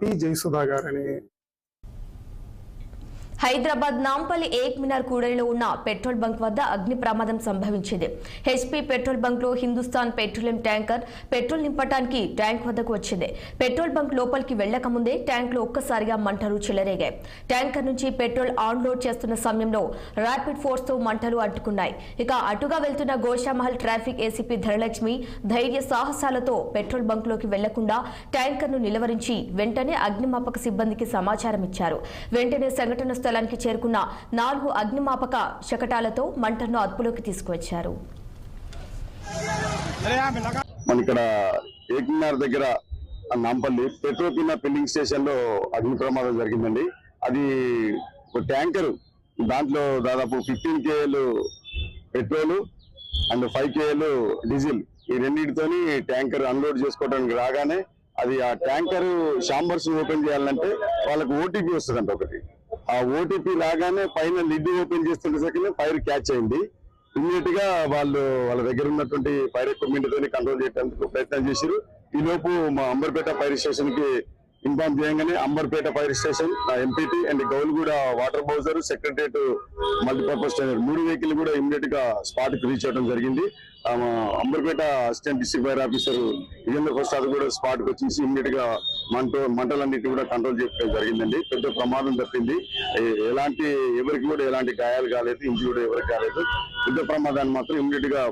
P Jayasudha గారని. హైదరాబాద్ నాంపల్లి ఏక్ మినార్ కూడలిలో ఉన్న పెట్రోల్ బంక్ వద్ద అగ్ని ప్రమాదం సంభవించింది. హెచ్పీ పెట్రోల్ బంక్ లో హిందుస్థాన్ పెట్రోలియం ట్యాంకర్ పెట్రోల్ నింపడానికి ట్యాంక్ వద్దకు వచ్చింది. పెట్రోల్ బంక్ లోపలికి వెళ్లక ముందే ట్యాంక్ లో ఒక్కసారిగా మంటలు చెలరేగాయి. ట్యాంకర్ నుంచి పెట్రోల్ ఆన్ లోడ్ చేస్తున్న సమయంలో ర్యాపిడ్ ఫోర్స్ తో మంటలు అంటుకున్నాయి. ఇక అటుగా వెళ్తున్న గోషామహల్ ట్రాఫిక్ ఏసీపీ ధనలక్ష్మి ధైర్య సాహసాలతో పెట్రోల్ బంక్ లోకి వెళ్లకుండా ట్యాంకర్ ను నిలువరించి వెంటనే అగ్నిమాపక సిబ్బందికి సమాచారం ఇచ్చారు. వెంటనే సంఘటన స్థలానికి చేరుకున్న 4 అగ్నిమాపక శకటాలతో మంటలను అదుపులోకి తీసుకువచ్చారు. మన ఇక్కడ ఏక్మినార్ దగ్గర నాంపల్లి పెట్రోల్ ఫిల్లింగ్ స్టేషన్ లో అగ్ని ప్రమాదం జరిగిందండి. అది ఒక ట్యాంకర్, దాంట్లో దాదాపు 15 KL petrol and 5 KL diesel, ఈ రెండింటితోని ట్యాంకర్ అన్లోడ్ చేసుకోవడానికి రాగానే అది ఆ ట్యాంకర్ షాంబర్స్ ఓపెన్ చేయాలంటే వాళ్ళకి ఓటీపీ వస్తుందంట ఒకటి. ఆ ఓటీపీ రాగానే పైన లిడ్ ఓపెన్ చేస్తుండేసరికి ఫైర్ క్యాచ్ అయింది. ఇమ్మీడియట్ గా వాళ్ళ దగ్గర ఉన్నటువంటి ఫైర్ ఎక్విప్మెంట్ తోని కంట్రోల్ చేయడానికి ప్రయత్నం చేశారు. ఈ లోపు మా అంబర్పేట ఫైర్ స్టేషన్ కి ఇన్ఫార్మ్ చేయగానే Amberpet fire station, MPT and Gowliguda water bowser, secretariat multipurpose trainer 3 vehicle కూడా ఇమ్మీడియట్ గా స్పాట్ కి రీచ్ అవడం జరిగింది. Amberpet assistant district fire officer Vijendra Prasad కూడా స్పాట్ కి వచ్చేసి ఇమ్మీడియట్ గా మంటలన్నిటి కూడా కంట్రోల్ చేయడం జరిగిందండి. పెద్ద ప్రమాదం తప్పింది. ఎవరికి కూడా ఎలాంటి గాయాలు కాలేదు, ఇంజరీ కూడా ఎవరికి కాలేదు. పెద్ద ప్రమాదాన్ని మాత్రం ఇమ్మీడియట్ గా